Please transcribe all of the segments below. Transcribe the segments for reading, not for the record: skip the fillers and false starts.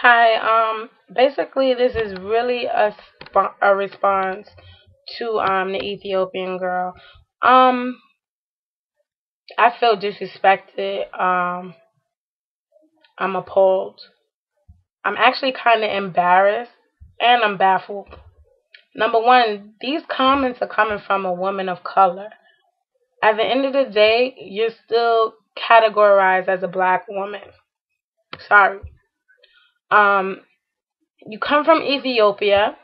Hi, basically this is really a response to the Ethiopian girl. Um, I feel disrespected. I'm appalled. I'm actually kind of embarrassed and I'm baffled. Number one, these comments are coming from a woman of color. At the end of the day, you're still categorized as a black woman. Sorry. Um, you come from Ethiopia.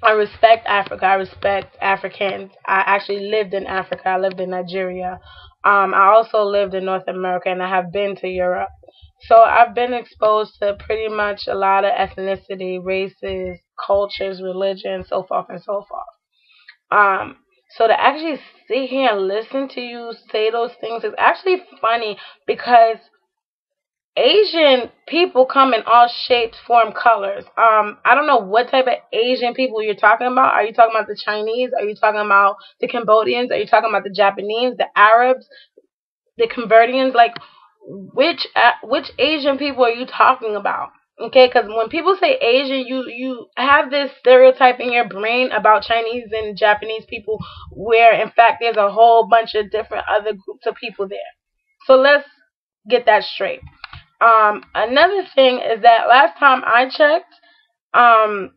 I respect Africa. I respect Africans. I actually lived in Africa. I lived in Nigeria. I also lived in North America and I have been to Europe. So I've been exposed to pretty much a lot of ethnicity, races, cultures, religion, so forth and so forth. Um, so to actually sit here and listen to you say those things is actually funny because Asian people come in all shapes, form, colors. I don't know what type of Asian people you're talking about. Are you talking about the Chinese? Are you talking about the Cambodians? Are you talking about the Japanese, the Arabs, the Convertians? Like, which Asian people are you talking about? Okay, because when people say Asian, you have this stereotype in your brain about Chinese and Japanese people, where in fact there's a whole bunch of different other groups of people there. So let's get that straight. Another thing is that last time I checked, um,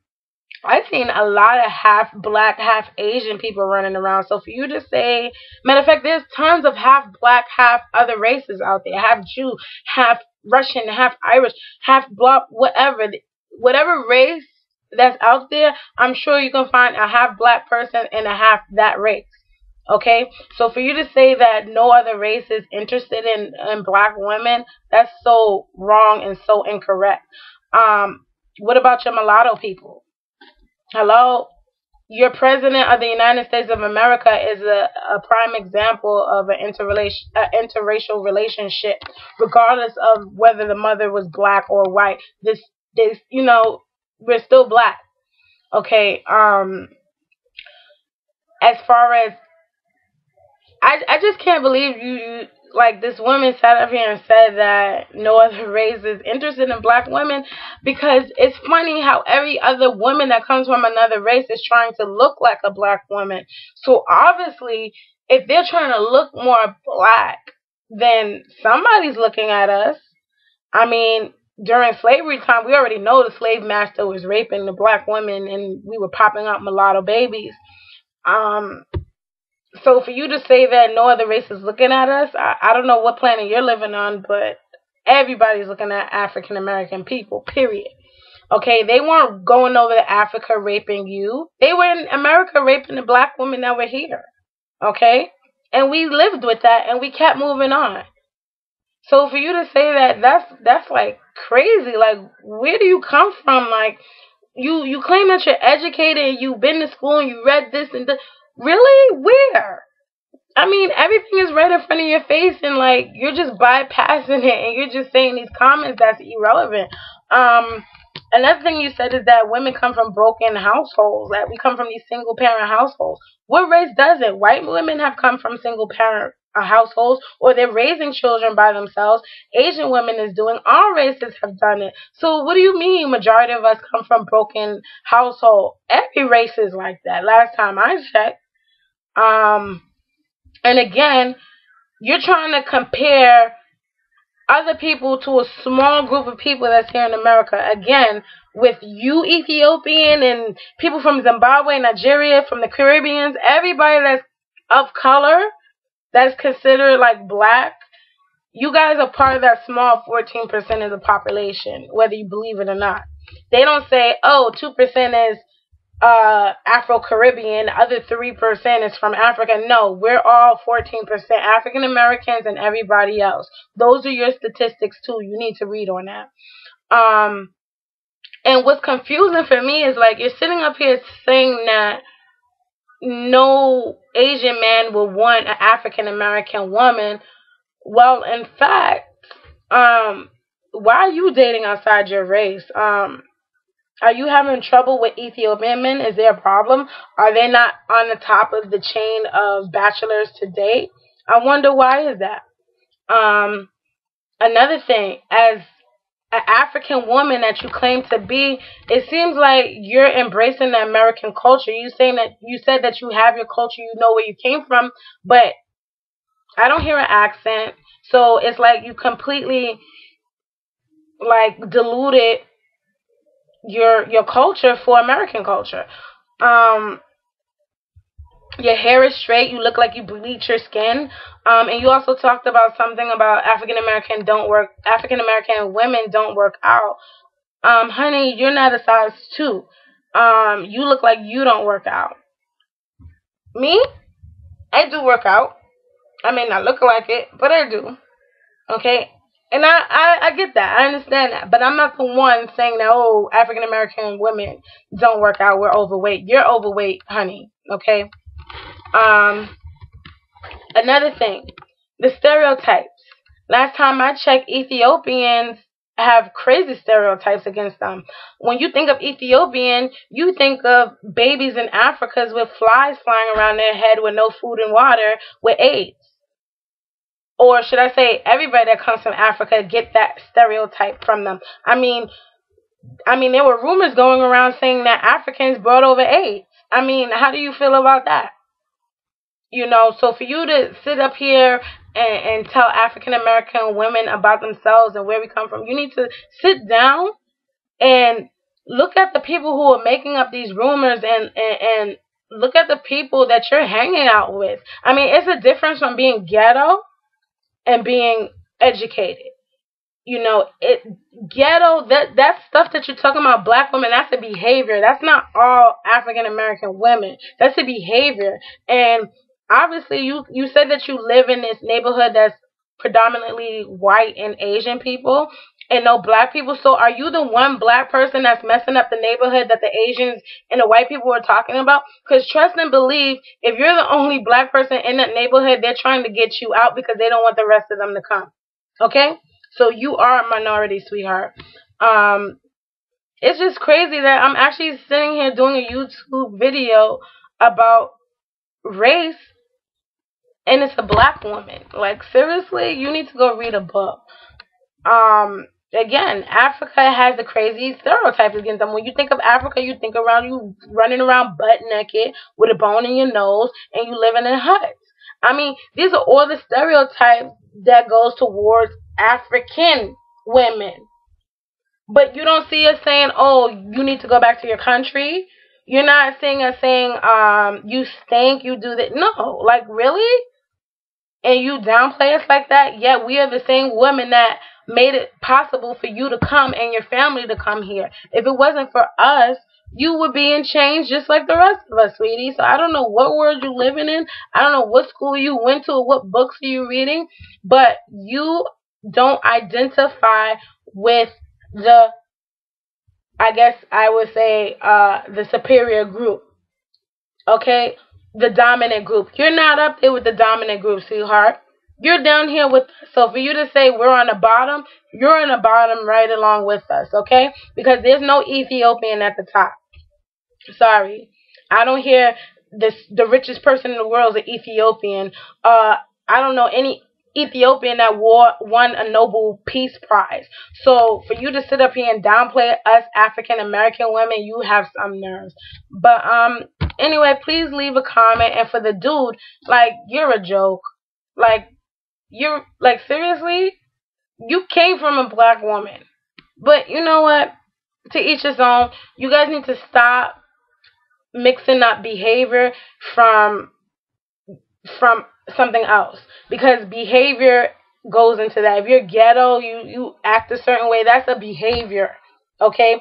I've seen a lot of half black, half Asian people running around. So for you to say, matter of fact, there's tons of half black, half other races out there, half Jew, half Russian, half Irish, half black, whatever race that's out there, I'm sure you can find a half black person and a half that race. Okay, so for you to say that no other race is interested in black women, that's so wrong and so incorrect. What about your mulatto people? Hello, your president of the United States of America is a prime example of an interracial relationship, regardless of whether the mother was black or white. This, we're still black. Okay. As far as I just can't believe you like this woman sat up here and said that no other race is interested in black women because it's funny how every other woman that comes from another race is trying to look like a black woman. So obviously, if they're trying to look more black, then somebody's looking at us. I mean, during slavery time, we already know the slave master was raping the black women and we were popping out mulatto babies. Um, so for you to say that no other race is looking at us, I don't know what planet you're living on, but everybody's looking at African American people, period. Okay, they weren't going over to Africa raping you. They were in America raping the black women that were here. Okay? And we lived with that and we kept moving on. So for you to say that that's like crazy. Like where do you come from? Like you claim that you're educated and you've been to school and you read this and that. Really? Where? I mean, everything is right in front of your face, and like you're just bypassing it, and you're just saying these comments that's irrelevant. Another thing you said is that women come from broken households. That we come from these single parent households. What race doesn't? White women have come from single parent households, or they're raising children by themselves. Asian women is doing. All races have done it. So what do you mean? Majority of us come from broken household. Every race is like that. Last time I checked. Um. And again, you're trying to compare other people to a small group of people that's here in America. Again, with you Ethiopian and people from Zimbabwe, Nigeria, from the Caribbeans, everybody that's of color, that's considered like black, you guys are part of that small 14% of the population, whether you believe it or not. They don't say, oh, 2% is Afro-Caribbean, the other 3% is from Africa. No, we're all 14% African Americans and everybody else. Those are your statistics too. You need to read on that. And what's confusing for me is like you're sitting up here saying that no Asian man will want an African American woman. Well, in fact, why are you dating outside your race? Are you having trouble with Ethiopian men? Is there a problem? Are they not on the top of the chain of bachelors to date? I wonder why is that. Another thing, as an African woman that you claim to be, it seems like you're embracing the American culture. You said that you have your culture, you know where you came from, but I don't hear an accent. So it's like you completely like diluted your culture for American culture. Um, your hair is straight. You look like you bleach your skin. And you also talked about something about African American women don't work out. Honey, you're not a size 2. You look like you don't work out. Me, I do work out. I may not look like it, but I do. Okay? And I get that. I understand that. But I'm not the one saying that, oh, African American women don't work out. We're overweight. You're overweight, honey. Okay? Another thing, the stereotypes. Last time I checked, Ethiopians have crazy stereotypes against them. When you think of Ethiopian, you think of babies in Africa with flies flying around their head with no food and water with AIDS. Or should I say, everybody that comes from Africa get that stereotype from them. I mean, there were rumors going around saying that Africans brought over AIDS. I mean, how do you feel about that? You know, so for you to sit up here and tell African American women about themselves and where we come from, you need to sit down and look at the people who are making up these rumors and look at the people that you're hanging out with. I mean, it's a difference from being ghetto and being educated. You know, ghetto, that stuff that you're talking about, black women, that's a behavior. That's not all African American women. That's a behavior. And obviously you said that you live in this neighborhood that's predominantly white and Asian people and no black people. So are you the one black person that's messing up the neighborhood that the Asians and the white people are talking about? Because trust and believe, if you're the only black person in that neighborhood, they're trying to get you out because they don't want the rest of them to come. Okay? So you are a minority, sweetheart. It's just crazy that I'm actually sitting here doing a YouTube video about race and it's a black woman. Like, seriously, you need to go read a book. Again, Africa has the crazy stereotypes against them. When you think of Africa, you think around you running around butt naked with a bone in your nose and you living in huts. I mean, these are all the stereotypes that goes towards African women. But you don't see us saying, oh, you need to go back to your country. You're not seeing us saying, you stink, you do that. No, like, really? And you downplay us like that? Yet we are the same women that made it possible for you to come and your family to come here. If it wasn't for us, you would be in chains just like the rest of us, sweetie. So I don't know what world you're living in. I don't know what school you went to or what books are you reading. But you don't identify with the, I guess I would say, the superior group. Okay? The dominant group. You're not up there with the dominant group, sweetheart. You're down here with us. So for you to say we're on the bottom, you're on the bottom right along with us, okay? Because there's no Ethiopian at the top. Sorry. I don't hear the richest person in the world is an Ethiopian. I don't know any Ethiopian that won a Nobel Peace Prize. So for you to sit up here and downplay us African American women, you have some nerves. But anyway, please leave a comment. And for the dude, like, you're a joke. Like, you're like, seriously, you came from a black woman. But you know what? To each his own. You guys need to stop mixing up behavior from something else, because behavior goes into that. If you're ghetto, you act a certain way, that's a behavior, okay?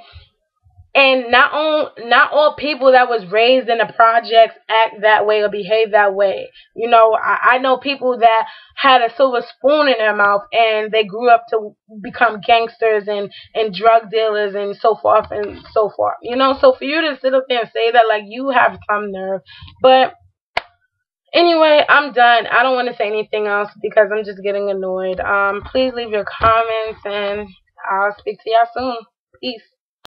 And not all people that was raised in the projects act that way or behave that way. You know, I know people that had a silver spoon in their mouth and they grew up to become gangsters and drug dealers and so forth and so forth. You know, so for you to sit up there and say that, like, you have some nerve. But anyway, I'm done. I don't want to say anything else because I'm just getting annoyed. Please leave your comments and I'll speak to y'all soon. Peace.